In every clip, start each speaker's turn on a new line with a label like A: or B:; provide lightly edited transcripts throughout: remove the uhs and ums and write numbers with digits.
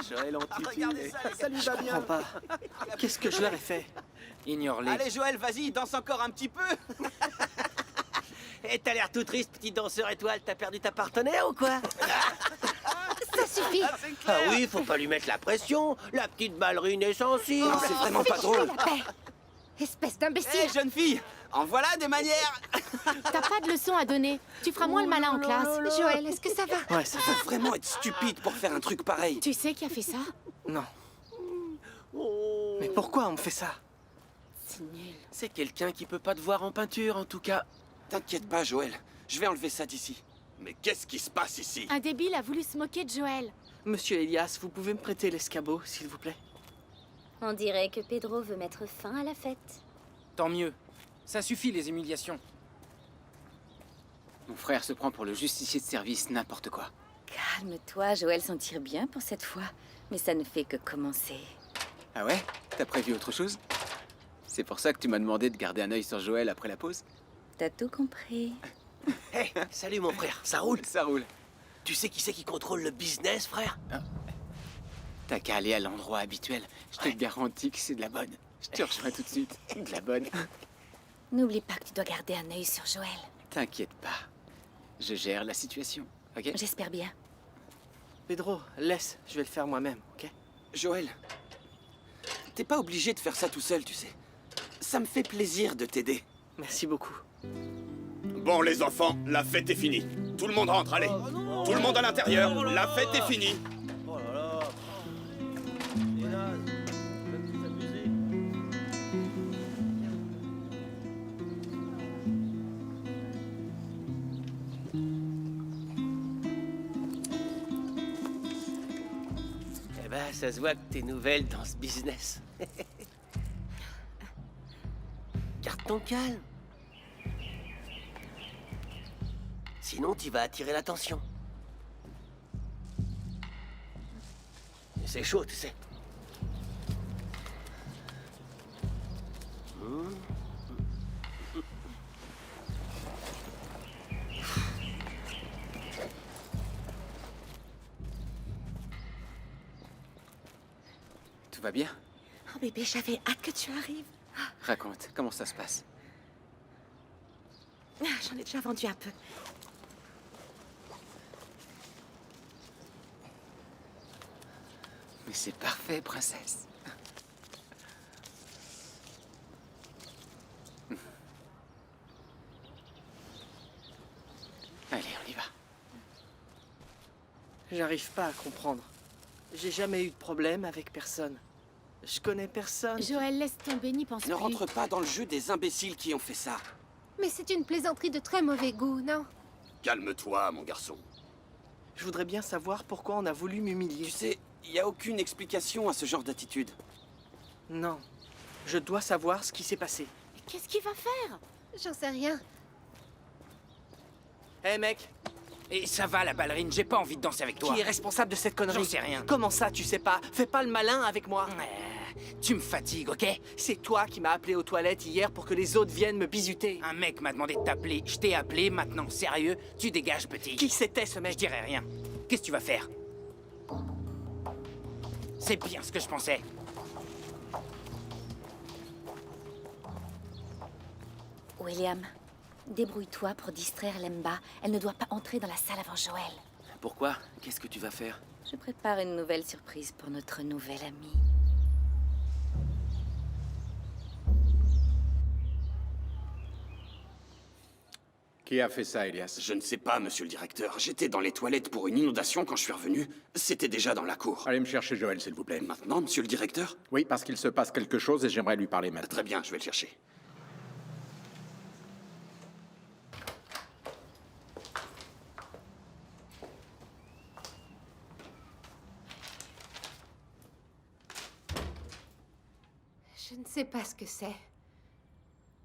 A: Joël en tutu.
B: Regardez ça,
A: Ça lui va bien.
C: Pas. Qu'est-ce que je leur ai fait?
A: Ignore-les.
B: Allez Joël, vas-y, danse encore un petit peu.
D: Et t'as l'air tout triste, petit danseur étoile. T'as perdu ta partenaire ou quoi?
E: Ça suffit.
B: C'est
D: Ah
B: clair.
D: oui, faut pas lui mettre la pression. La petite ballerine est sensible.
B: C'est vraiment pas drôle.
E: La paix. Espèce d'imbécile.
B: Hé, jeune fille, en voilà des manières.
E: T'as pas de leçon à donner. Tu feras moins le malin en classe. Joël, est-ce que ça va?
C: Ouais, ça va.
B: Faut vraiment être stupide pour faire un truc pareil.
E: Tu sais qui a fait ça?
C: Non.
D: Oh.
C: Mais pourquoi on me fait ça?
E: C'est nul.
A: C'est quelqu'un qui peut pas te voir en peinture, en tout cas.
B: T'inquiète pas, Joël. Je vais enlever ça d'ici.
F: Mais qu'est-ce qui se passe ici?
E: Un débile a voulu se moquer de Joël.
C: Monsieur Elias, vous pouvez me prêter l'escabeau, s'il vous plaît?
G: On dirait que Pedro veut mettre fin à la fête.
A: Tant mieux. Ça suffit, les humiliations. Mon frère se prend pour le justicier de service, n'importe quoi.
G: Calme-toi, Joël s'en tire bien pour cette fois. Mais ça ne fait que commencer.
A: Ah ouais? T'as prévu autre chose? C'est pour ça que tu m'as demandé de garder un œil sur Joël après la pause?
G: T'as tout compris.
D: Hey, salut mon frère, ça roule?
A: Ça roule.
D: Tu sais qui c'est qui contrôle le business, frère?
A: T'as qu'à aller à l'endroit habituel. Je te garantis que c'est de la bonne. Je te rejoins tout de suite. De la bonne.
G: N'oublie pas que tu dois garder un œil sur Joël.
A: T'inquiète pas. Je gère la situation, ok?
G: J'espère bien.
C: Pedro, laisse, je vais le faire moi-même, ok?
B: Joël, t'es pas obligé de faire ça tout seul, tu sais. Ça me fait plaisir de t'aider.
C: Merci beaucoup.
F: Bon, les enfants, la fête est finie. Tout le monde rentre, allez. Tout le monde à l'intérieur, la fête est finie.
D: Oh là là. Hélas, même plus abusé. Eh ben, ça se voit que t'es nouvelle dans ce business. Garde ton calme. Sinon, tu vas attirer l'attention. C'est chaud, tu sais.
A: Tout va bien?
E: Oh bébé, j'avais hâte que tu arrives.
A: Raconte, comment ça se passe?
E: J'en ai déjà vendu un peu.
A: Mais c'est parfait, princesse. Allez, on y va.
C: J'arrive pas à comprendre. J'ai jamais eu de problème avec personne. Je connais personne.
E: Joël, laisse tomber, n'y pense
B: Ne
E: plus.
B: rentre pas dans le jeu des imbéciles qui ont fait ça.
H: Mais c'est une plaisanterie de très mauvais goût, non?
F: Calme-toi, mon garçon.
C: Je voudrais bien savoir pourquoi on a voulu m'humilier.
B: Tu sais, il n'y a aucune explication à ce genre d'attitude.
C: Non. Je dois savoir ce qui s'est passé.
E: Qu'est-ce qu'il va faire?
H: J'en sais rien.
C: Hé mec,
A: Et ça va, la ballerine, j'ai pas envie de danser avec toi.
C: qui est responsable de cette connerie?
A: J'en sais rien.
C: Comment ça, tu sais pas? Fais pas le malin avec moi.
A: Tu me fatigues, ok?
C: C'est toi qui m'as appelé aux toilettes hier pour que les autres viennent me bisuter.
A: Un mec m'a demandé de t'appeler. Je t'ai appelé, maintenant, sérieux? Tu dégages, petit.
C: Qui c'était ce
A: Je
C: mec?
A: dirais rien. Qu'est-ce que tu vas faire? C'est bien ce que je pensais.
G: William, débrouille-toi pour distraire Lemba. Elle ne doit pas entrer dans la salle avant Joël.
A: Pourquoi? Qu'est-ce que tu vas faire?
G: Je prépare une nouvelle surprise pour notre nouvel ami.
I: Qui a fait ça, Elias?
F: Je ne sais pas, monsieur le directeur. J'étais dans les toilettes pour une inondation quand je suis revenu. C'était déjà dans la cour.
I: Allez me chercher Joël, s'il vous plaît.
F: Maintenant, monsieur le directeur?
I: Oui, parce qu'il se passe quelque chose et j'aimerais lui parler maintenant.
F: Très bien, je vais le chercher.
H: Je ne sais pas ce que c'est.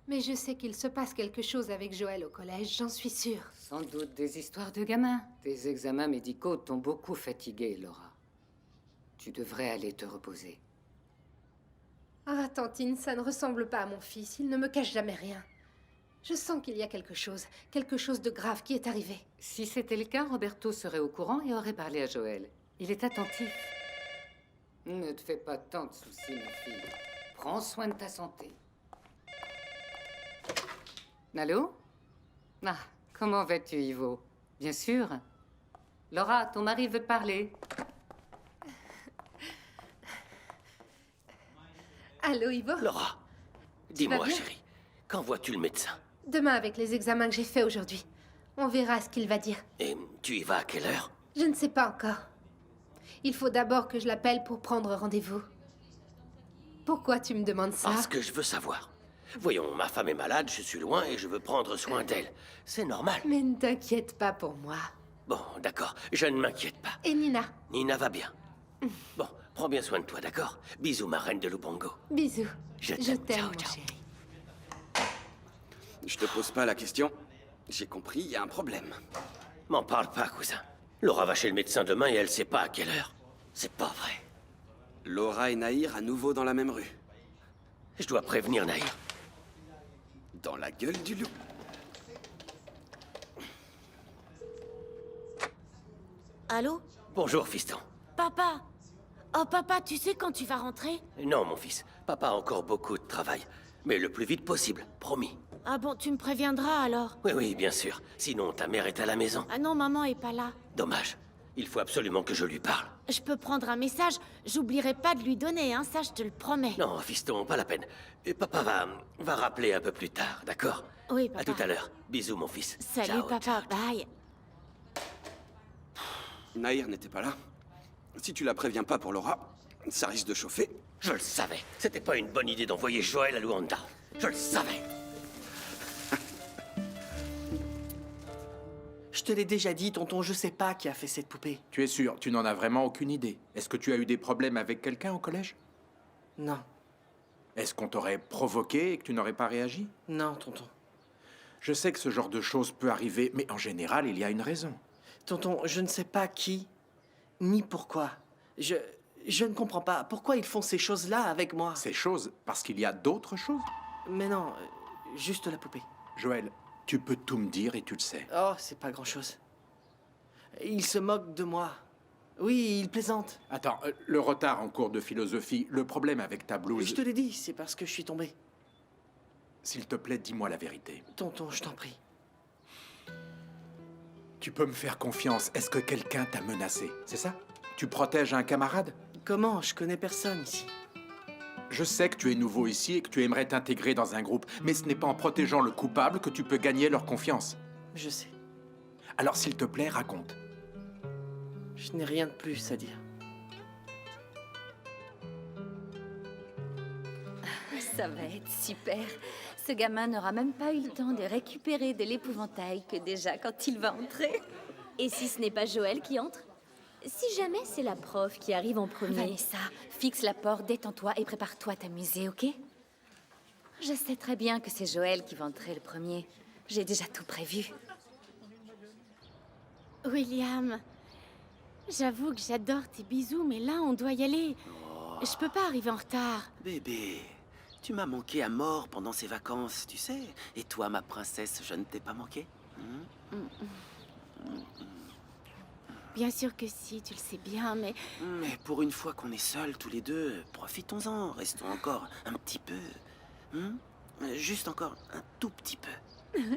H: Mais je sais qu'il se passe quelque chose avec Joël au collège, j'en suis sûre.
J: Sans doute des histoires de gamins. Tes examens médicaux t'ont beaucoup fatiguée, Laura. Tu devrais aller te reposer.
H: Ah, Tantine, ça ne ressemble pas à mon fils, il ne me cache jamais rien. Je sens qu'il y a quelque chose de grave qui est arrivé.
J: Si c'était le cas, Roberto serait au courant et aurait parlé à Joël. Il est attentif. Ne te fais pas tant de soucis, ma fille. Prends soin de ta santé. Allô? Ah, comment vas-tu, Ivo? Bien sûr. Laura, ton mari veut te parler.
H: Allô, Ivo?
K: Laura,
H: vas
K: dis-moi,
H: bien
K: chérie, quand vois-tu le médecin?
H: Demain, avec les examens que j'ai faits aujourd'hui. On verra ce qu'il va dire.
K: Et tu y vas à quelle heure?
H: Je ne sais pas encore. Il faut d'abord que je l'appelle pour prendre rendez-vous. Pourquoi tu me demandes ça?
K: Parce que je veux savoir. Voyons, ma femme est malade, je suis loin et je veux prendre soin d'elle. C'est normal.
H: Mais ne t'inquiète pas pour moi.
K: Bon, d'accord, je ne m'inquiète pas.
H: Et Nina?
K: Nina va bien. Bon, prends bien soin de toi, d'accord? Bisous, ma reine de Lubango.
H: Bisous.
K: Je
H: Je
K: t'aime,
H: t'aime,
K: ciao,
H: mon
K: ciao.
H: chéri.
B: Je te pose pas la question. J'ai compris, il y a un problème.
K: M'en parle pas, cousin. Laura va chez le médecin demain et elle sait pas à quelle heure. C'est pas vrai.
B: Laura et Nahir à nouveau dans la même rue.
K: Je dois prévenir Nahir.
B: Dans la gueule du loup.
E: Allô?
K: Bonjour, fiston.
E: Papa? Oh, papa, tu sais quand tu vas rentrer?
K: Non, mon fils. Papa a encore beaucoup de travail. Mais le plus vite possible, promis.
E: Ah bon, tu me préviendras alors?
K: Oui, oui, bien sûr. Sinon, ta mère est à la maison.
E: Ah non, maman est pas là.
K: Dommage. Il faut absolument que je lui parle.
E: Je peux prendre un message, j'oublierai pas de lui donner, hein, ça je te le promets.
K: Non, fiston, pas la peine. Et papa va rappeler un peu plus tard, d'accord?
E: Oui, papa.
K: À tout à l'heure. Bisous, mon fils.
E: Salut,
K: Ciao,
E: papa,
K: ciao.
E: bye.
B: Nahir n'était pas là. Si tu la préviens pas pour Laura, ça risque de chauffer.
K: Je le savais. C'était pas une bonne idée d'envoyer Joël à Luanda. Je le savais.
C: Je te l'ai déjà dit, tonton, je sais pas qui a fait cette poupée.
I: Tu es sûr, tu n'en as vraiment aucune idée. Est-ce que tu as eu des problèmes avec quelqu'un au collège?
C: Non,
I: Est-ce qu'on t'aurait provoqué et que tu n'aurais pas réagi?
C: non, tonton.
I: Je sais que ce genre de choses peut arriver, mais en général, il y a une raison.
C: Tonton, je ne sais pas qui, ni pourquoi. Je ne comprends pas. Pourquoi ils font ces choses-là avec moi?
I: Ces choses, parce qu'il y a d'autres choses.
C: Mais non, juste la poupée.
I: Joël, tu peux tout me dire et tu le sais.
C: Oh, c'est pas grand-chose. Ils se moquent de moi. Oui, ils plaisantent.
I: Attends, le retard en cours de philosophie, le problème avec ta blouse...
C: Je te l'ai dit, c'est parce que je suis tombé.
I: S'il te plaît, dis-moi la vérité.
C: Tonton, je t'en prie.
I: Tu peux me faire confiance. Est-ce que quelqu'un t'a menacé? C'est ça? Tu protèges un camarade?
C: Comment? Je connais personne ici.
I: Je sais que tu es nouveau ici et que tu aimerais t'intégrer dans un groupe, mais ce n'est pas en protégeant le coupable que tu peux gagner leur confiance.
C: Je sais.
I: Alors s'il te plaît, raconte.
C: Je n'ai rien de plus à dire.
G: Ça va être super. Ce gamin n'aura même pas eu le temps de récupérer de l'épouvantail que déjà quand il va entrer.
E: Et si ce n'est pas Joël qui entre? Si jamais c'est la prof qui arrive en premier.
G: Vanessa, fixe la porte, détends-toi et prépare-toi à t'amuser, ok? Je sais très bien que c'est Joël qui va entrer le premier. J'ai déjà tout prévu.
E: William, j'avoue que j'adore tes bisous, mais là on doit y aller. Je peux pas arriver en retard.
B: Bébé, tu m'as manqué à mort pendant ces vacances, tu sais. Et toi, ma princesse, je ne t'ai pas manqué.
E: Bien sûr que si, tu le sais bien, mais...
B: Mais pour une fois qu'on est seuls tous les deux, profitons-en, restons encore un petit peu. Juste encore un tout petit peu.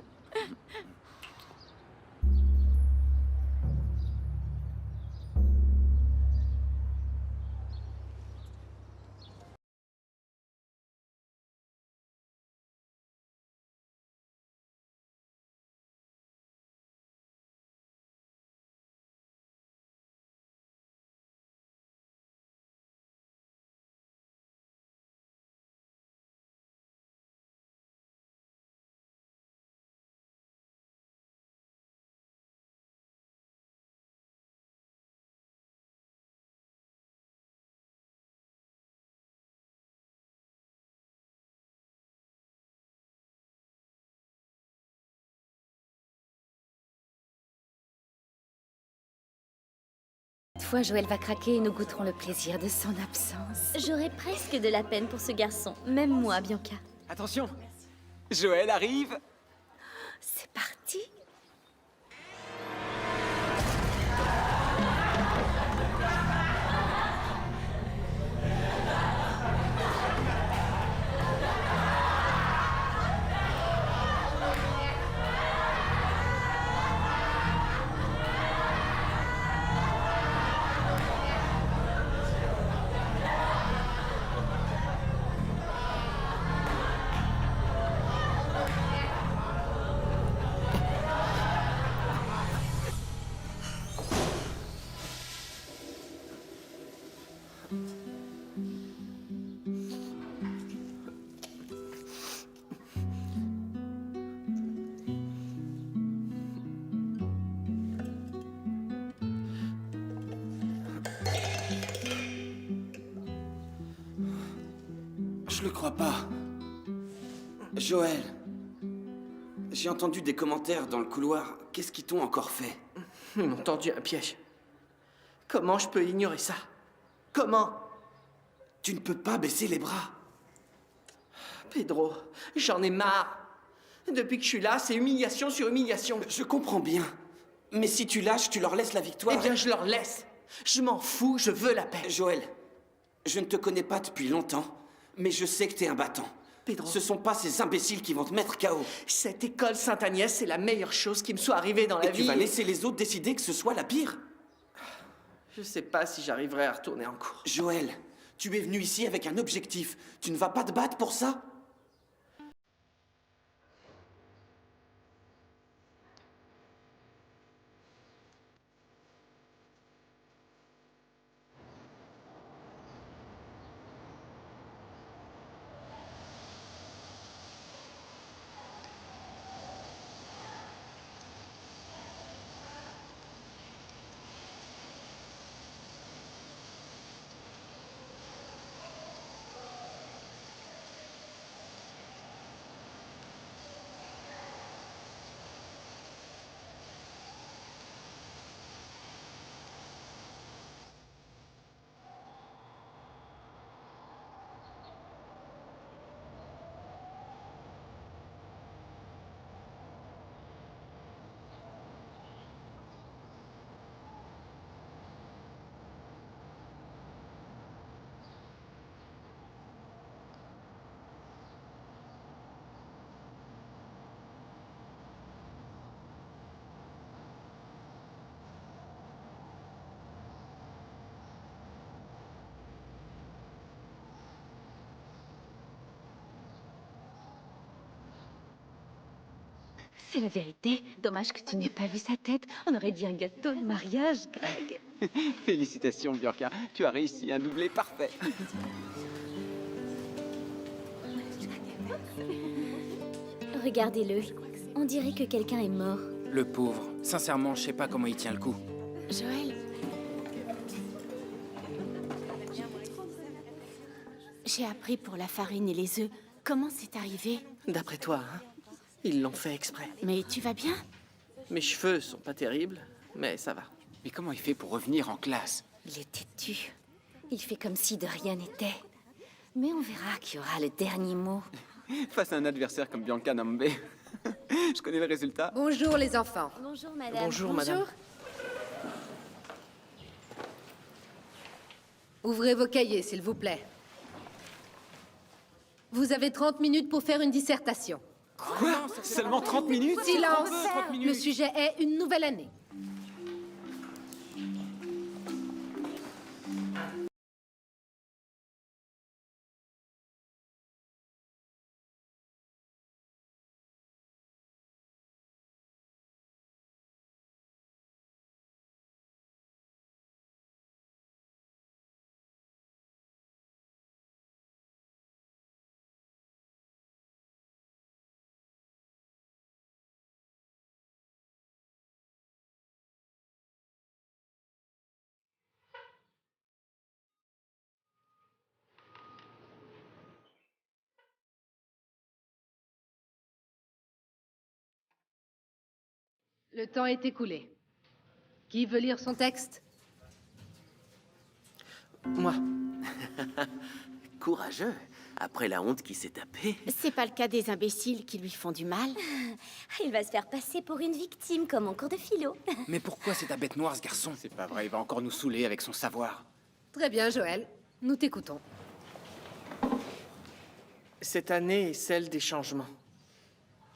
G: Cette fois, Joël va craquer et nous goûterons le plaisir de son absence.
E: J'aurais presque de la peine pour ce garçon, même moi, Bianca.
B: Attention, Joël arrive.
G: C'est parti.
B: crois pas. Joël, j'ai entendu des commentaires dans le couloir. Qu'est-ce qu'ils t'ont encore fait?
C: Ils m'ont tendu un piège. Comment je peux ignorer ça? Comment?
B: Tu ne peux pas baisser les bras.
C: Pedro, j'en ai marre. Depuis que je suis là, c'est humiliation sur humiliation.
B: Je comprends bien. Mais si tu lâches, tu leur laisses la victoire.
C: Eh bien, je leur laisse. Je m'en fous, je veux la paix.
B: Joël, je ne te connais pas depuis longtemps, mais je sais que t'es un battant.
C: Pedro.
B: Ce sont pas ces imbéciles qui vont te mettre KO.
C: Cette école Sainte-Agnès, c'est la meilleure chose qui me soit arrivée dans la vie.
B: Et tu vas laisser les autres décider que ce soit la pire?
C: Je sais pas si j'arriverai à retourner en cours.
B: Joël, tu es venu ici avec un objectif. Tu ne vas pas te battre pour ça?
G: C'est la vérité. Dommage que tu n'aies pas vu sa tête. On aurait dit un gâteau de mariage, Greg.
A: Félicitations, Bianca. Tu as réussi un doublé parfait.
E: Regardez-le. On dirait que quelqu'un est mort.
L: Le pauvre. Sincèrement, je sais pas comment il tient le coup.
E: Joël. J'ai appris pour la farine et les œufs. Comment c'est arrivé?
C: D'après toi, hein? Ils l'ont fait exprès.
E: Mais tu vas bien?
C: Mes cheveux sont pas terribles, mais ça va.
A: Mais comment il fait pour revenir en classe?
G: Il est têtu. Il fait comme si de rien n'était. Mais on verra qui aura le dernier mot.
A: Face à un adversaire comme Bianca Nambe, je connais le résultat.
H: Bonjour les enfants.
E: Bonjour, madame.
C: Bonjour, madame.
H: Ouvrez vos cahiers, s'il vous plaît. Vous avez 30 minutes pour faire une dissertation.
A: Quoi? Seulement 30 minutes?
H: Silence!
A: 30 minutes.
H: Le sujet est une nouvelle année. Le temps est écoulé. Qui veut lire son texte?
C: Moi.
B: Courageux, après la honte qui s'est tapée.
E: C'est pas le cas des imbéciles qui lui font du mal.
G: Il va se faire passer pour une victime, comme en cours de philo.
L: Mais pourquoi c'est ta bête noire, ce garçon?
A: C'est pas vrai, il va encore nous saouler avec son savoir.
H: Très bien, Joël. Nous t'écoutons.
C: Cette année est celle des changements.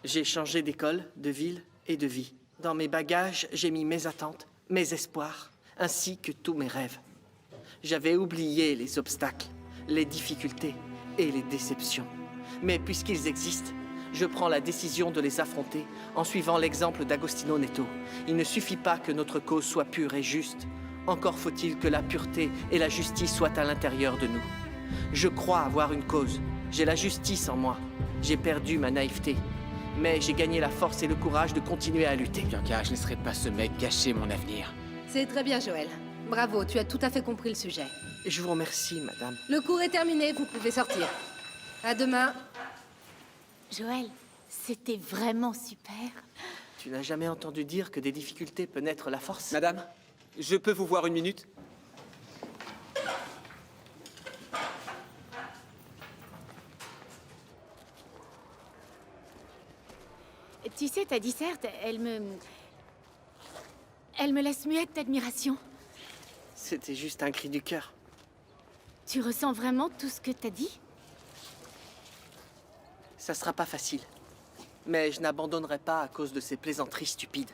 C: J'ai changé d'école, de ville et de vie. Dans mes bagages, j'ai mis mes attentes, mes espoirs, ainsi que tous mes rêves. J'avais oublié les obstacles, les difficultés et les déceptions. Mais puisqu'ils existent, je prends la décision de les affronter en suivant l'exemple d'Agostino Neto. Il ne suffit pas que notre cause soit pure et juste. Encore faut-il que la pureté et la justice soient à l'intérieur de nous. Je crois avoir une cause. J'ai la justice en moi. J'ai perdu ma naïveté. Mais j'ai gagné la force et le courage de continuer à lutter.
A: Bianca, je ne laisserai pas ce mec gâcher mon avenir.
H: C'est très bien, Joël. Bravo, tu as tout à fait compris le sujet.
C: Je vous remercie, madame.
H: Le cours est terminé, vous pouvez sortir. À demain.
E: Joël, c'était vraiment super.
C: Tu n'as jamais entendu dire que des difficultés peuvent naître la force?
A: Madame, je peux vous voir une minute?
E: Tu sais, ta disserte, elle me laisse muette d'admiration.
C: C'était juste un cri du cœur.
E: Tu ressens vraiment tout ce que t'as dit?
C: Ça sera pas facile. Mais je n'abandonnerai pas à cause de ces plaisanteries stupides.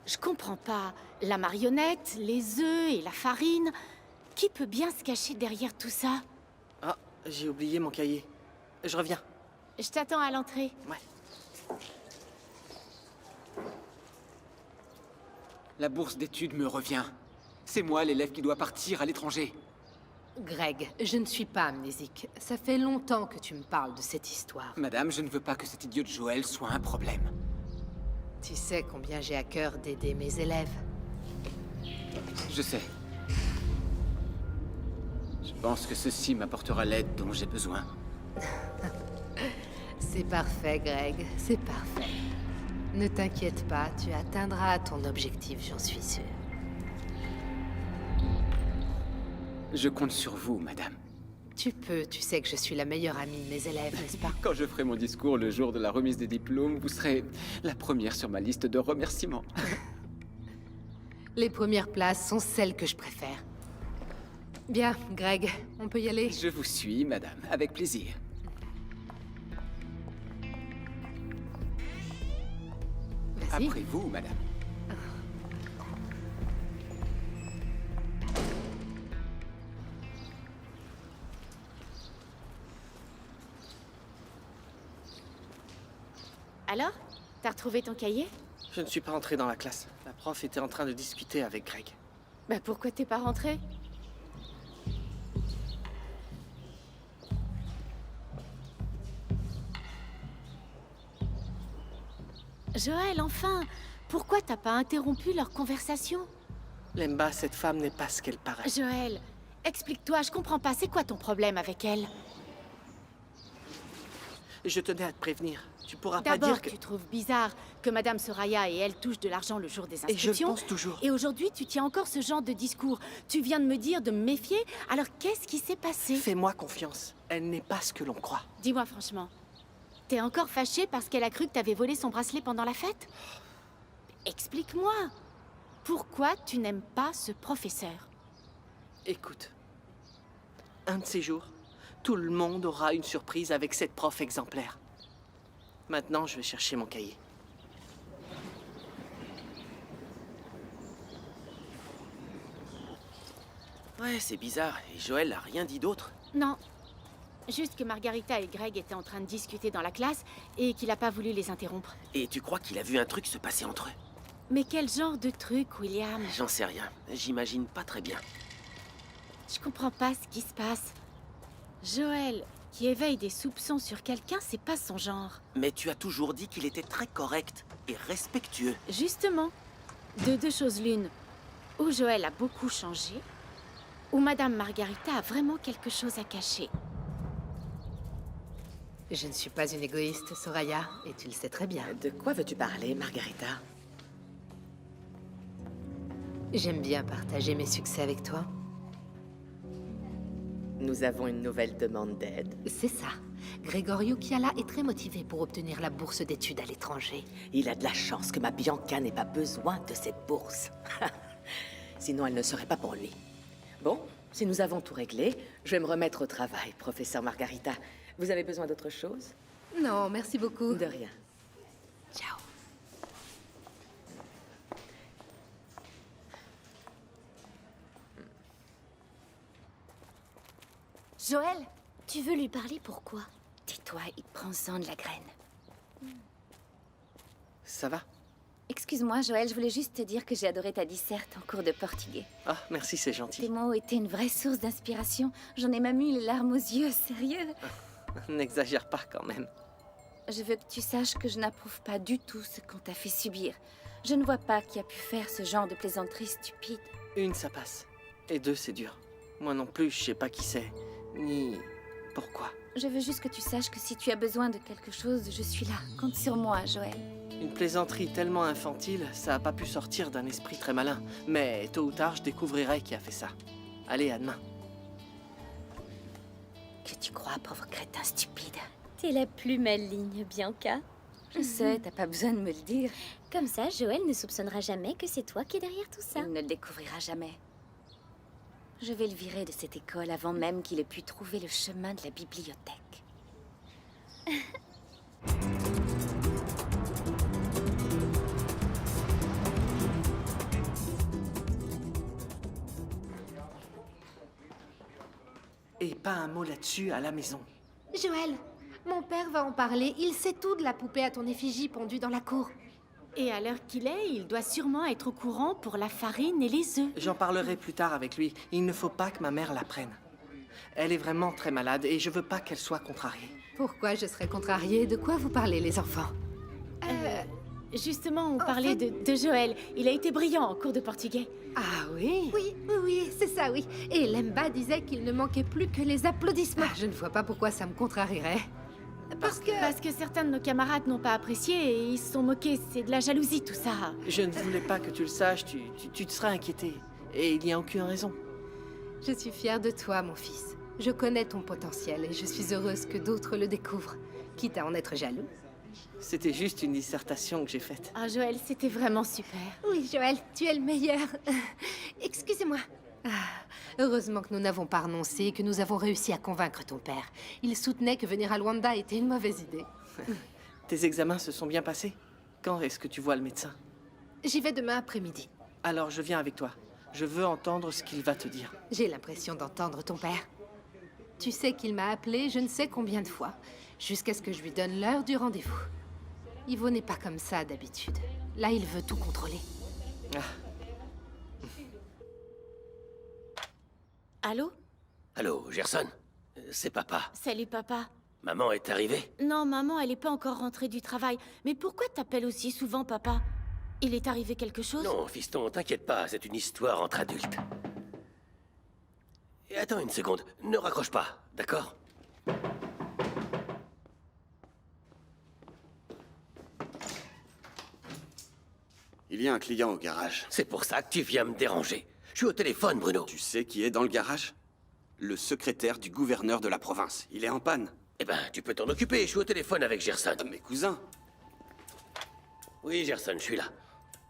E: Je comprends pas. La marionnette, les œufs et la farine. Qui peut bien se cacher derrière tout ça?
C: Ah, j'ai oublié mon cahier. Je reviens.
E: Je t'attends à l'entrée.
C: Ouais.
A: La bourse d'études me revient. C'est moi l'élève qui doit partir à l'étranger.
H: Greg, je ne suis pas amnésique. Ça fait longtemps que tu me parles de cette histoire.
A: Madame, je ne veux pas que cet idiot de Joël soit un problème.
H: Tu sais combien j'ai à cœur d'aider mes élèves.
A: Je sais. Je pense que ceci m'apportera l'aide dont j'ai besoin.
H: C'est parfait, Greg. C'est parfait. Ne t'inquiète pas, tu atteindras ton objectif, j'en suis sûre.
A: Je compte sur vous, madame.
H: Tu peux, tu sais que je suis la meilleure amie de mes élèves, n'est-ce pas?
A: Quand je ferai mon discours le jour de la remise des diplômes, vous serez la première sur ma liste de remerciements.
H: Les premières places sont celles que je préfère. Bien, Greg, on peut y aller?
A: Je vous suis, madame, avec plaisir.
H: Vas-y.
A: Après vous, madame.
E: Alors? T'as retrouvé ton cahier?
C: Je ne suis pas entré dans la classe. La prof était en train de discuter avec Greg.
E: Bah pourquoi t'es pas rentré? Joël, enfin! Pourquoi t'as pas interrompu leur conversation?
C: Lemba, cette femme n'est pas ce qu'elle paraît.
E: Joël, explique-toi, je comprends pas. C'est quoi ton problème avec elle?
C: Je tenais à te prévenir. Tu pourras pas
E: D'abord,
C: dire que...
E: tu trouves bizarre que Madame Soraya et elle touchent de l'argent le jour des
C: Et je
E: inscriptions.
C: le pense toujours.
E: Et aujourd'hui, tu tiens encore ce genre de discours. Tu viens de me dire de me méfier, alors qu'est-ce qui s'est passé?
C: Fais-moi confiance. Elle n'est pas ce que l'on croit.
E: Dis-moi franchement, t'es encore fâché parce qu'elle a cru que t'avais volé son bracelet pendant la fête? Explique-moi. Pourquoi tu n'aimes pas ce professeur?
C: Écoute, un de ces jours, tout le monde aura une surprise avec cette prof exemplaire. Maintenant, je vais chercher mon cahier.
B: Ouais, c'est bizarre. Et Joël a rien dit d'autre.
E: Non. Juste que Margarita et Greg étaient en train de discuter dans la classe et qu'il n'a pas voulu les interrompre.
B: Et tu crois qu'il a vu un truc se passer entre eux?
E: Mais quel genre de truc, William?
B: J'en sais rien. J'imagine pas très bien.
E: Je comprends pas ce qui se passe. Joël, qui éveille des soupçons sur quelqu'un, c'est pas son genre.
B: Mais tu as toujours dit qu'il était très correct et respectueux.
E: Justement, de deux choses l'une. Ou Joël a beaucoup changé, ou Madame Margarita a vraiment quelque chose à cacher.
H: Je ne suis pas une égoïste, Soraya, et tu le sais très bien.
M: De quoi veux-tu parler, Margarita?
H: J'aime bien partager mes succès avec toi.
M: Nous avons une nouvelle demande d'aide.
H: C'est ça. Gregorio Chiala est très motivé pour obtenir la bourse d'études à l'étranger.
M: Il a de la chance que ma Bianca n'ait pas besoin de cette bourse. Sinon, elle ne serait pas pour lui. Bon, si nous avons tout réglé, je vais me remettre au travail, professeur Margarita. Vous avez besoin d'autre chose?
H: Non, merci beaucoup.
M: De rien.
H: Ciao.
E: Joël, tu veux lui parler pourquoi? Dis-toi, il prend soin de la graine.
C: Ça va?
G: Excuse-moi, Joël, je voulais juste te dire que j'ai adoré ta disserte en cours de portugais.
C: Ah, merci, c'est gentil.
G: Tes mots étaient une vraie source d'inspiration. J'en ai même eu les larmes aux yeux, sérieux.
C: N'exagère pas quand même.
G: Je veux que tu saches que je n'approuve pas du tout ce qu'on t'a fait subir. Je ne vois pas qui a pu faire ce genre de plaisanterie stupide.
C: Une, ça passe. Et deux, c'est dur. Moi non plus, je sais pas qui c'est. Ni Pourquoi?
G: Je veux juste que tu saches que si tu as besoin de quelque chose, je suis là. Compte sur moi, Joël.
C: Une plaisanterie tellement infantile, ça a pas pu sortir d'un esprit très malin. Mais tôt ou tard, je découvrirai qui a fait ça. Allez, à demain.
G: Que tu crois, pauvre crétin stupide.
N: T'es la plus maligne, Bianca.
G: Je sais, t'as pas besoin de me le dire.
N: Comme ça, Joël ne soupçonnera jamais que c'est toi qui es derrière tout ça.
G: Il ne le découvrira jamais. Je vais le virer de cette école avant même qu'il ait pu trouver le chemin de la bibliothèque.
C: Et pas un mot là-dessus à la maison.
H: Joël, mon père va en parler. Il sait tout de la poupée à ton effigie pendue dans la cour.
E: Et à l'heure qu'il est, il doit sûrement être au courant pour la farine et les œufs.
C: J'en parlerai plus tard avec lui. Il ne faut pas que ma mère l'apprenne. Elle est vraiment très malade et je veux pas qu'elle soit contrariée.
H: Pourquoi je serais contrariée? De quoi vous parlez, les enfants?
E: Justement, on parlait de Joël. Il a été brillant en cours de portugais.
H: Ah oui? Oui, c'est ça, oui. Et Lemba disait qu'il ne manquait plus que les applaudissements. Je ne vois pas pourquoi ça me contrarierait. Parce
E: que certains de nos camarades n'ont pas apprécié et ils se sont moqués. C'est de la jalousie, tout ça.
C: Je ne voulais pas que tu le saches. Tu te serais inquiété. Et il n'y a aucune raison.
H: Je suis fière de toi, mon fils. Je connais ton potentiel et je suis heureuse que d'autres le découvrent, quitte à en être jaloux.
C: C'était juste une dissertation que j'ai faite.
E: Ah, Joël, c'était vraiment super.
H: Oui, Joël, tu es le meilleur. Excusez-moi. Heureusement que nous n'avons pas renoncé et que nous avons réussi à convaincre ton père. Il soutenait que venir à Luanda était une mauvaise idée.
C: Tes examens se sont bien passés? Quand est-ce que tu vois le médecin?
H: J'y vais demain après-midi.
C: Alors je viens avec toi. Je veux entendre ce qu'il va te dire.
H: J'ai l'impression d'entendre ton père. Tu sais qu'il m'a appelé je ne sais combien de fois, jusqu'à ce que je lui donne l'heure du rendez-vous. Ivo n'est pas comme ça d'habitude. Là, il veut tout contrôler.
E: Allô?
K: Allô, Gerson? C'est papa.
E: Salut, papa.
K: Maman est arrivée?
E: Non, maman, elle n'est pas encore rentrée du travail. Mais pourquoi t'appelles aussi souvent, papa? Il est arrivé quelque chose?
K: Non, fiston, t'inquiète pas, c'est une histoire entre adultes. Et attends une seconde, ne raccroche pas, d'accord?
F: Il y a un client au garage.
K: C'est pour ça que tu viens me déranger. Je suis au téléphone, Bruno.
F: Tu sais qui est dans le garage? Le secrétaire du gouverneur de la province. Il est en panne.
K: Eh ben, tu peux t'en occuper, je suis au téléphone avec Gerson.
F: Mes cousins.
K: Oui, Gerson, je suis là.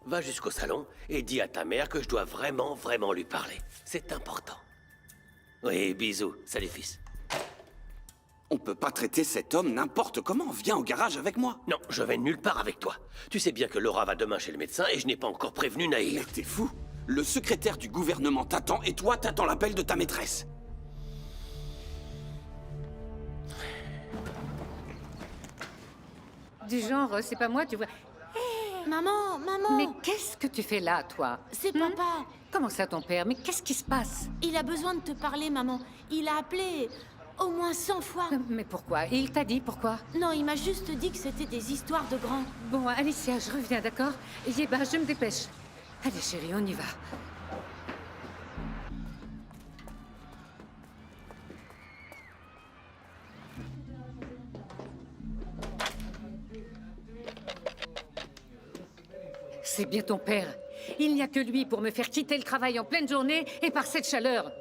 K: Va jusqu'au salon et dis à ta mère que je dois vraiment lui parler. C'est important. Oui, bisous. Salut, fils.
F: On peut pas traiter cet homme n'importe comment. Viens au garage avec moi.
K: Non, je vais nulle part avec toi. Tu sais bien que Laura va demain chez le médecin et je n'ai pas encore prévenu Naïl.
F: Mais t'es fou. Le secrétaire du gouvernement t'attend et toi t'attends l'appel de ta maîtresse.
J: Du genre, c'est pas moi, tu vois.
E: Maman, maman!
J: Mais qu'est-ce que tu fais là, toi?
E: C'est papa.
J: Comment ça, ton père? Mais qu'est-ce qui se passe?
E: Il a besoin de te parler, maman. Il a appelé au moins 100 fois.
J: Mais pourquoi? Et il t'a dit pourquoi?
E: Non, il m'a juste dit que c'était des histoires de grands.
J: Bon, Alicia, je reviens, d'accord? Et ben, je me dépêche. Allez, chérie, on y va. C'est bien ton père. Il n'y a que lui pour me faire quitter le travail en pleine journée et par cette chaleur.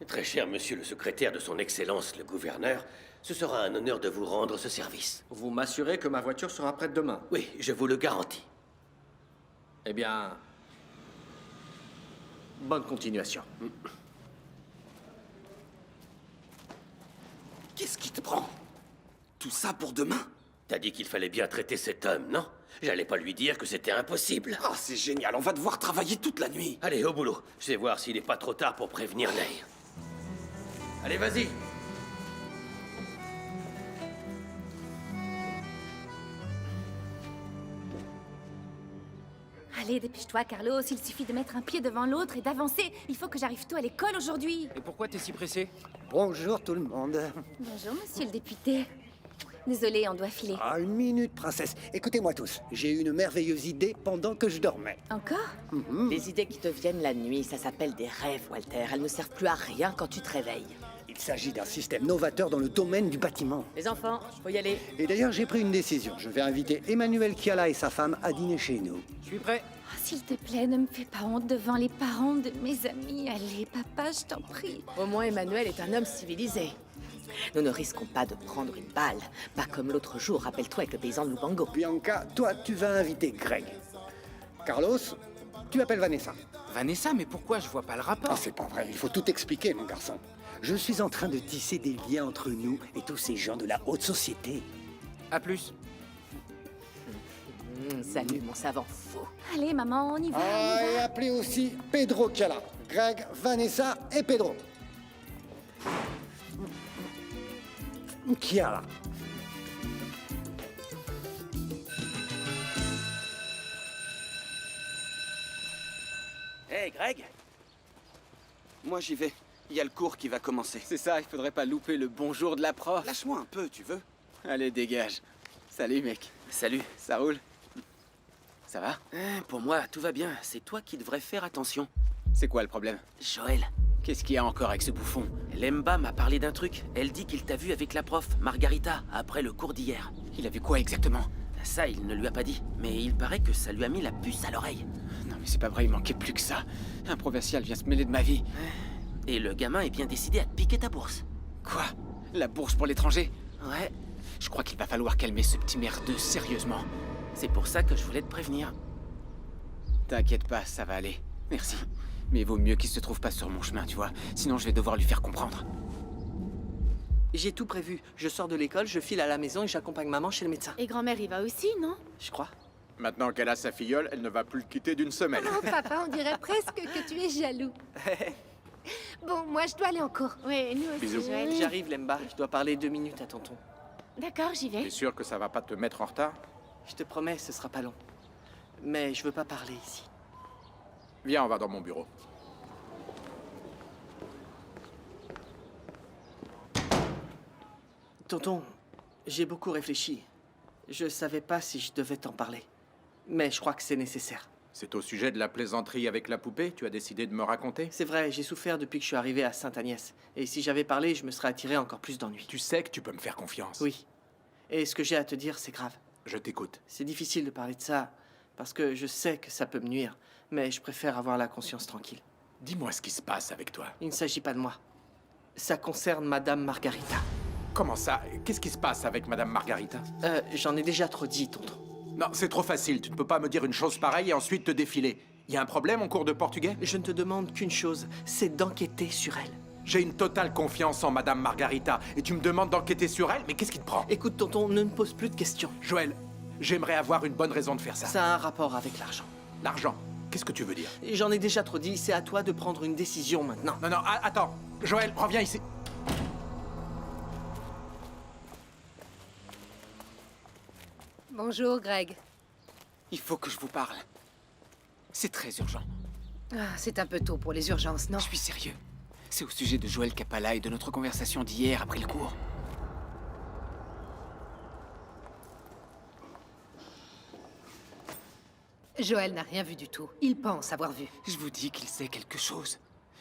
K: Très cher monsieur le secrétaire de son Excellence le gouverneur, ce sera un honneur de vous rendre ce service.
O: Vous m'assurez que ma voiture sera prête demain?
K: Oui, je vous le garantis.
O: Eh bien... bonne continuation.
F: Qu'est-ce qui te prend? Tout ça pour demain?
K: T'as dit qu'il fallait bien traiter cet homme, non? J'allais pas lui dire que c'était impossible.
F: Ah, c'est génial, on va devoir travailler toute la nuit.
K: Allez, au boulot. Je vais voir s'il n'est pas trop tard pour prévenir Ney. Allez, vas-y.
G: Allez, dépêche-toi, Carlos. Il suffit de mettre un pied devant l'autre et d'avancer. Il faut que j'arrive tôt à l'école aujourd'hui.
L: Et pourquoi t'es si pressé?
P: Bonjour tout le monde.
G: Bonjour, monsieur le député. Désolée, on doit filer.
P: Ah, une minute, princesse. Écoutez-moi tous. J'ai eu une merveilleuse idée pendant que je dormais.
G: Encore?
M: Les idées qui te viennent la nuit, ça s'appelle des rêves, Walter. Elles ne servent plus à rien quand tu te réveilles.
P: Il s'agit d'un système novateur dans le domaine du bâtiment.
M: Les enfants, faut y aller.
P: Et d'ailleurs, j'ai pris une décision. Je vais inviter Emmanuel Kiala et sa femme à dîner chez nous.
L: Je suis prêt.
G: Oh, s'il te plaît, ne me fais pas honte devant les parents de mes amis. Allez, papa, je t'en prie.
M: Au moins, Emmanuel est un homme civilisé. Nous ne risquons pas de prendre une balle. Pas comme l'autre jour, rappelle-toi, avec le paysan de Lubango.
P: Bianca, toi, tu vas inviter Greg. Carlos, tu appelles Vanessa.
L: Vanessa, mais pourquoi je vois pas le rapport?
P: Ah, c'est pas vrai, il faut tout expliquer, mon garçon. Je suis en train de tisser des liens entre nous et tous ces gens de la haute société.
L: À plus.
M: Salut, mon savant fou.
G: Allez, maman, on y va.
P: Ah, et appelez aussi Pedro Kiala. Greg, Vanessa et Pedro. Kiala.
B: Hé, Greg. Moi, j'y vais. Il y a le cours qui va commencer.
A: C'est ça, il faudrait pas louper le bonjour de la prof.
B: Lâche-moi un peu, tu veux?
A: Allez, dégage. Salut, mec.
B: Salut.
A: Ça roule? Ça va?
B: Pour moi, tout va bien. C'est toi qui devrais faire attention.
A: C'est quoi le problème?
B: Joël.
A: Qu'est-ce qu'il y a encore avec ce bouffon?
B: Lemba m'a parlé d'un truc. Elle dit qu'il t'a vu avec la prof, Margarita, après le cours d'hier.
A: Il a vu quoi exactement?
B: Ça, il ne lui a pas dit. Mais il paraît que ça lui a mis la puce à l'oreille.
A: Non mais c'est pas vrai, il manquait plus que ça. Un provincial vient se mêler de ma vie.
B: Et le gamin est bien décidé à te piquer ta bourse.
A: Quoi? La bourse pour l'étranger?
B: Ouais.
A: Je crois qu'il va falloir calmer ce petit merdeux sérieusement.
B: C'est pour ça que je voulais te prévenir.
A: T'inquiète pas, ça va aller. Merci. Mais il vaut mieux qu'il se trouve pas sur mon chemin, tu vois. Sinon je vais devoir lui faire comprendre.
C: J'ai tout prévu. Je sors de l'école, je file à la maison et j'accompagne maman chez le médecin.
E: Et grand-mère y va aussi, non?
C: Je crois.
I: Maintenant qu'elle a sa filleule, elle ne va plus le quitter d'une semaine.
H: Oh, papa, on dirait presque que tu es jaloux. Bon, moi, je dois aller en cours.
E: Oui, nous aussi,
I: Bisous.
E: Joël.
C: J'arrive, Lemba. Je dois parler 2 minutes à tonton.
E: D'accord, j'y vais.
I: T'es sûr que ça va pas te mettre en retard?
C: Je te promets, ce sera pas long. Mais je veux pas parler ici.
I: Viens, on va dans mon bureau.
C: Tonton, j'ai beaucoup réfléchi. Je savais pas si je devais t'en parler. Mais je crois que c'est nécessaire.
I: C'est au sujet de la plaisanterie avec la poupée? Tu as décidé de me raconter?
C: C'est vrai, j'ai souffert depuis que je suis arrivé à Sainte-Agnès. Et si j'avais parlé, je me serais attiré encore plus d'ennuis.
I: Tu sais que tu peux me faire confiance.
C: Oui. Et ce que j'ai à te dire, c'est grave.
I: Je t'écoute.
C: C'est difficile de parler de ça, parce que je sais que ça peut me nuire. Mais je préfère avoir la conscience tranquille.
I: Dis-moi ce qui se passe avec toi.
C: Il ne s'agit pas de moi. Ça concerne Madame Margarita.
I: Comment ça? Qu'est-ce qui se passe avec Madame Margarita?
C: J'en ai déjà trop dit, tonton.
I: Non, c'est trop facile. Tu ne peux pas me dire une chose pareille et ensuite te défiler. Il y a un problème en cours de portugais?
C: Je ne te demande qu'une chose, c'est d'enquêter sur elle.
I: J'ai une totale confiance en Madame Margarita et tu me demandes d'enquêter sur elle? Mais qu'est-ce qui te prend?
C: Écoute, tonton, ne me pose plus de questions.
I: Joël, j'aimerais avoir une bonne raison de faire ça.
C: Ça a un rapport avec l'argent.
I: L'argent? Qu'est-ce que tu veux dire?
C: J'en ai déjà trop dit, c'est à toi de prendre une décision maintenant.
I: Non, attends. Joël, reviens ici.
H: Bonjour, Greg.
A: Il faut que je vous parle. C'est très urgent.
H: Ah, c'est un peu tôt pour les urgences, non?
A: Je suis sérieux. C'est au sujet de Joël Capala et de notre conversation d'hier après le cours.
H: Joël n'a rien vu du tout. Il pense avoir vu.
A: Je vous dis qu'il sait quelque chose.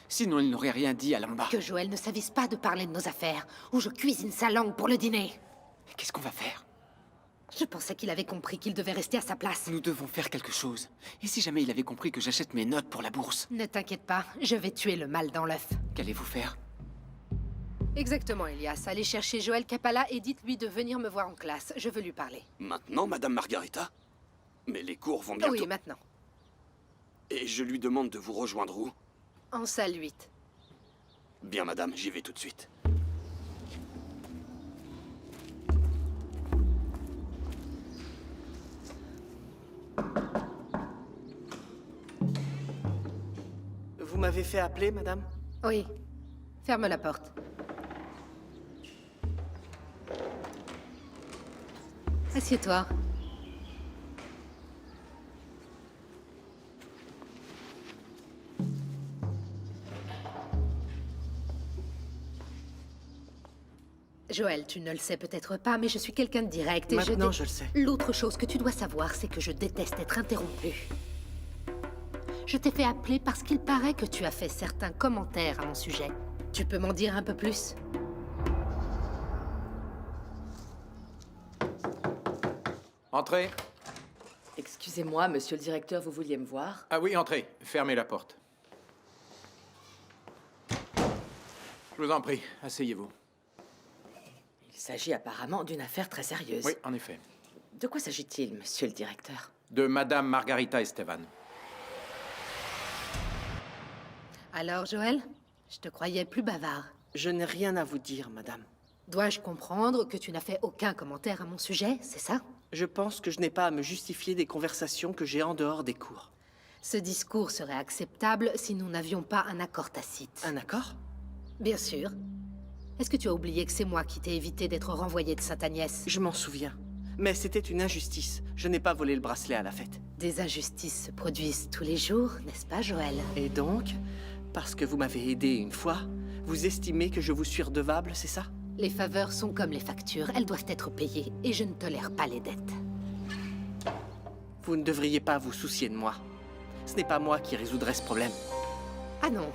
A: Sinon, il n'aurait rien dit à Lamba.
H: Que Joël ne s'avise pas de parler de nos affaires, ou je cuisine sa langue pour le dîner.
A: Qu'est-ce qu'on va faire?
H: Je pensais qu'il avait compris qu'il devait rester à sa place.
A: Nous devons faire quelque chose. Et si jamais il avait compris que j'achète mes notes pour la bourse?
H: Ne t'inquiète pas, je vais tuer le mal dans l'œuf.
A: Qu'allez-vous faire?
H: Exactement, Elias. Allez chercher Joël Capala et dites-lui de venir me voir en classe. Je veux lui parler.
F: Maintenant, Madame Margarita? Mais les cours vont bientôt.
H: Oui, maintenant.
F: Et je lui demande de vous rejoindre où?
H: En salle 8.
F: Bien, madame, j'y vais tout de suite.
C: Vous m'avez fait appeler, madame?
H: Oui. Ferme la porte. Assieds-toi. Joël, tu ne le sais peut-être pas, mais je suis quelqu'un de direct et
C: Maintenant, je le sais.
H: L'autre chose que tu dois savoir, c'est que je déteste être interrompue. Je t'ai fait appeler parce qu'il paraît que tu as fait certains commentaires à mon sujet. Tu peux m'en dire un peu plus?
I: Entrez.
M: Excusez-moi, monsieur le directeur, vous vouliez me voir?
I: Ah oui, entrez. Fermez la porte. Je vous en prie, asseyez-vous.
M: Il s'agit apparemment d'une affaire très sérieuse.
I: Oui, en effet.
M: De quoi s'agit-il, monsieur le directeur?
I: De Madame Margarita Esteban.
H: Alors, Joël, je te croyais plus bavard.
C: Je n'ai rien à vous dire, madame.
H: Dois-je comprendre que tu n'as fait aucun commentaire à mon sujet, c'est ça?
C: Je pense que je n'ai pas à me justifier des conversations que j'ai en dehors des cours.
H: Ce discours serait acceptable si nous n'avions pas un accord tacite.
C: Un accord?
H: Bien sûr. Est-ce que tu as oublié que c'est moi qui t'ai évité d'être renvoyé de Sainte-Agnès?
C: Je m'en souviens. Mais c'était une injustice. Je n'ai pas volé le bracelet à la fête.
H: Des injustices se produisent tous les jours, n'est-ce pas, Joël?
C: Et donc, parce que vous m'avez aidé une fois, vous estimez que je vous suis redevable, c'est ça?
H: Les faveurs sont comme les factures, elles doivent être payées, et je ne tolère pas les dettes.
C: Vous ne devriez pas vous soucier de moi. Ce n'est pas moi qui résoudrai ce problème.
H: Ah non?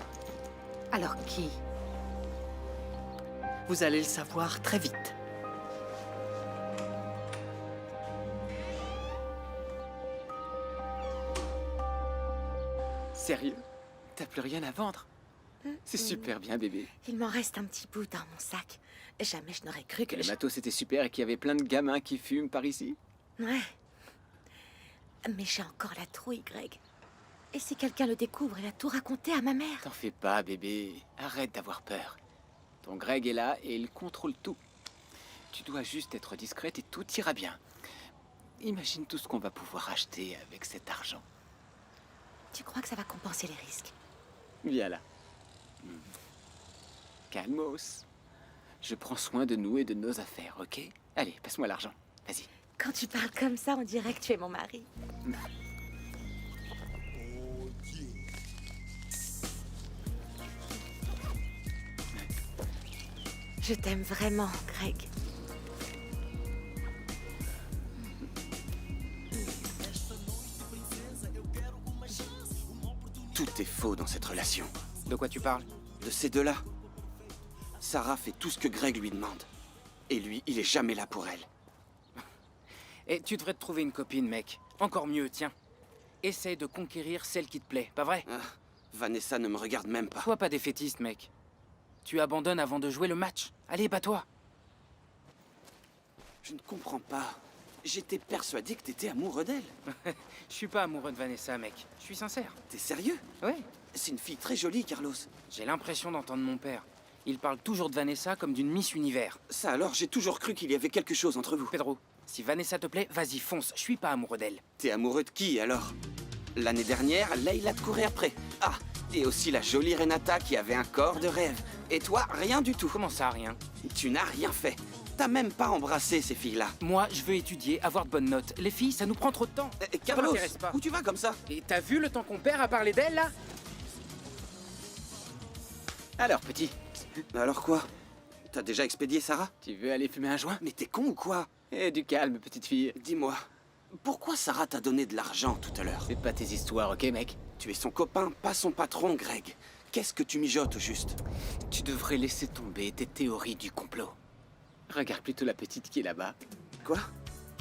H: Alors qui?
C: Vous allez le savoir très vite.
A: Sérieux? T'as plus rien à vendre? C'est super bien, bébé.
M: Il m'en reste un petit bout dans mon sac. Jamais je n'aurais cru que
A: Le matos était super et qu'il y avait plein de gamins qui fument par ici.
M: Ouais. Mais j'ai encore la trouille, Greg. Et si quelqu'un le découvre, il a tout raconté à ma mère.
A: T'en fais pas, bébé. Arrête d'avoir peur. Ton Greg est là et il contrôle tout. Tu dois juste être discrète et tout ira bien. Imagine tout ce qu'on va pouvoir acheter avec cet argent.
M: Tu crois que ça va compenser les risques?
A: Viens là. Calmos. Je prends soin de nous et de nos affaires, ok? Allez, passe-moi l'argent. Vas-y.
M: Quand tu parles comme ça, on dirait que tu es mon mari. Je t'aime vraiment, Greg.
B: Tout est faux dans cette relation.
L: De quoi tu parles?
B: De ces deux-là. Sarah fait tout ce que Greg lui demande. Et lui, il est jamais là pour elle.
L: Et tu devrais te trouver une copine, mec. Encore mieux, tiens. Essaye de conquérir celle qui te plaît, pas vrai?
B: Vanessa ne me regarde même pas.
L: Sois pas défaitiste, mec. Tu abandonnes avant de jouer le match. Allez, bats-toi.
B: Je ne comprends pas. J'étais persuadé que t'étais amoureux d'elle.
L: Je suis pas amoureux de Vanessa, mec. Je suis sincère.
B: T'es sérieux?
L: Ouais.
B: C'est une fille très jolie, Carlos.
L: J'ai l'impression d'entendre mon père. Il parle toujours de Vanessa comme d'une Miss Univers.
B: Ça alors, j'ai toujours cru qu'il y avait quelque chose entre vous.
L: Pedro, si Vanessa te plaît, vas-y, fonce. Je suis pas amoureux d'elle.
B: T'es amoureux de qui, alors? L'année dernière, Leila te courait après. Ah, et aussi la jolie Renata qui avait un corps de rêve. Et toi, rien du tout.
L: Comment ça, rien?
B: Tu n'as rien fait. T'as même pas embrassé ces filles-là.
L: Moi, je veux étudier, avoir de bonnes notes. Les filles, ça nous prend trop de temps.
B: Carlos,
L: Ça m'intéresse pas.
B: où tu vas comme ça?
L: Et t'as vu le temps qu'on perd à parler d'elle, là?
A: Alors, petit.
B: Alors quoi? T'as déjà expédié Sarah?
A: Tu veux aller fumer un joint?
B: Mais t'es con ou quoi?
A: Eh, du calme, petite fille.
B: Dis-moi, pourquoi Sarah t'a donné de l'argent tout à l'heure?
A: C'est pas tes histoires, ok, mec?
B: Tu es son copain, pas son patron, Greg. Qu'est-ce que tu mijotes, au juste?
A: Tu devrais laisser tomber tes théories du complot. Regarde plutôt la petite qui est là-bas.
B: Quoi?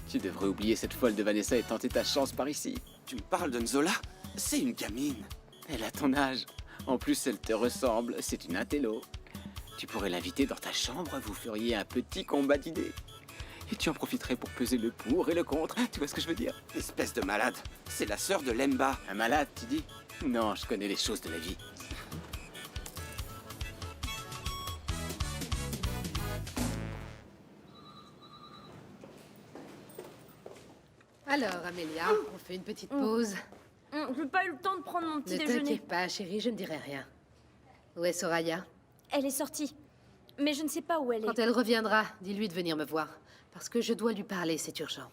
A: Tu devrais oublier cette folle de Vanessa et tenter ta chance par ici.
B: Tu me parles de Nzola? C'est une gamine.
A: Elle a ton âge. En plus, elle te ressemble. C'est une intello. Tu pourrais l'inviter dans ta chambre, vous feriez un petit combat d'idées. Et tu en profiterais pour peser le pour et le contre. Tu vois ce que je veux dire?
B: Espèce de malade. C'est la sœur de Lemba.
A: Un malade, tu dis? Non, je connais les choses de la vie.
H: Alors, Amélia, on fait une petite pause.
N: J'ai pas eu le temps de prendre mon petit
H: Ne
N: déjeuner.
H: t'inquiète pas, chérie, je ne dirai rien. Où est Soraya?
N: Elle est sortie. Mais je ne sais pas où elle est.
H: Quand elle reviendra, dis-lui de venir me voir. Parce que je dois lui parler, c'est urgent.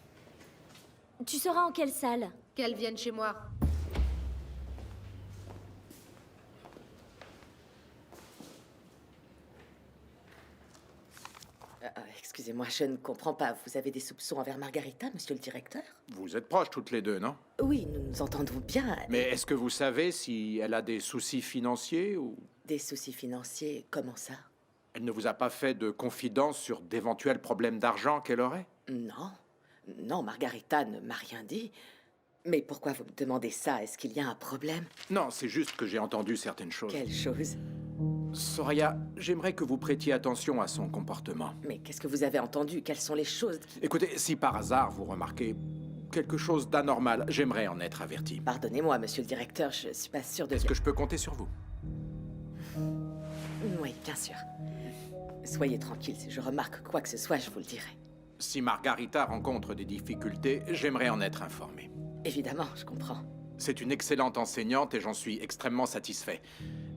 N: Tu seras en quelle salle?
H: Qu'elle vienne chez moi.
M: Excusez-moi, je ne comprends pas. Vous avez des soupçons envers Margarita, monsieur le directeur?
I: Vous êtes proches toutes les deux, non?
M: Oui, nous nous entendons bien.
I: Mais est-ce que vous savez si elle a des soucis financiers ou...
M: Des soucis financiers, comment ça?
I: Elle ne vous a pas fait de confidence sur d'éventuels problèmes d'argent qu'elle aurait?
M: Non. Non, Margarita ne m'a rien dit. Mais pourquoi vous me demandez ça? Est-ce qu'il y a un problème?
I: Non, c'est juste que j'ai entendu certaines choses.
M: Quelles choses?
I: Soraya, j'aimerais que vous prêtiez attention à son comportement.
M: Mais qu'est-ce que vous avez entendu? Quelles sont les choses qui...
I: Écoutez, si par hasard vous remarquez quelque chose d'anormal, j'aimerais en être averti.
M: Pardonnez-moi, monsieur le directeur, je suis pas sûre de...
I: Est-ce que je peux compter sur vous?
M: Oui, bien sûr. Soyez tranquille, si je remarque quoi que ce soit, je vous le dirai.
I: Si Margarita rencontre des difficultés, j'aimerais en être informé.
M: Évidemment, je comprends.
I: C'est une excellente enseignante et j'en suis extrêmement satisfait.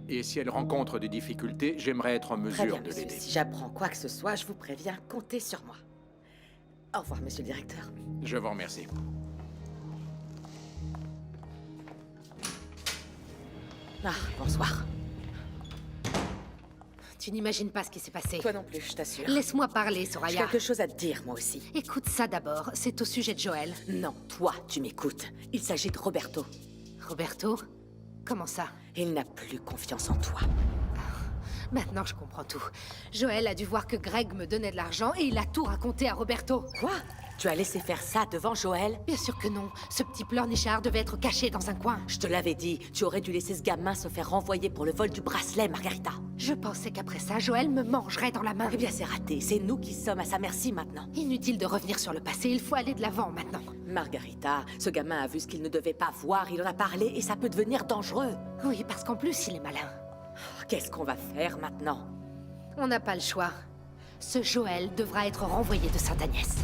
I: Et si elle rencontre des difficultés, j'aimerais être en
M: Très
I: mesure
M: bien,
I: de
M: monsieur.
I: l'aider.
M: Si j'apprends quoi que ce soit, je vous préviens, comptez sur moi. Au revoir, monsieur le directeur.
I: Je vous remercie.
M: Ah, bonsoir.
H: Tu n'imagines pas ce qui s'est passé.
M: Toi non plus, je t'assure.
H: Laisse-moi parler,
M: J'ai
H: Soraya.
M: quelque chose à te dire, moi aussi.
H: Écoute ça d'abord, c'est au sujet de Joël.
M: Non, toi, tu m'écoutes. Il s'agit de Roberto.
H: Roberto? Comment ça?
M: Il n'a plus confiance en toi.
H: Maintenant, je comprends tout. Joël a dû voir que Greg me donnait de l'argent et il a tout raconté à Roberto.
M: Quoi? Tu as laissé faire ça devant Joël?
H: Bien sûr que non. Ce petit pleurnichard devait être caché dans un coin.
M: Je te l'avais dit, tu aurais dû laisser ce gamin se faire renvoyer pour le vol du bracelet, Margarita.
H: Je pensais qu'après ça, Joël me mangerait dans la main.
M: Eh bien, c'est raté. C'est nous qui sommes à sa merci maintenant.
H: Inutile de revenir sur le passé, il faut aller de l'avant maintenant.
M: Margarita, ce gamin a vu ce qu'il ne devait pas voir, il en a parlé et ça peut devenir dangereux.
H: Oui, parce qu'en plus, il est malin.
M: Qu'est-ce qu'on va faire maintenant?
H: On n'a pas le choix. Ce Joël devra être renvoyé de Sainte-Agnès.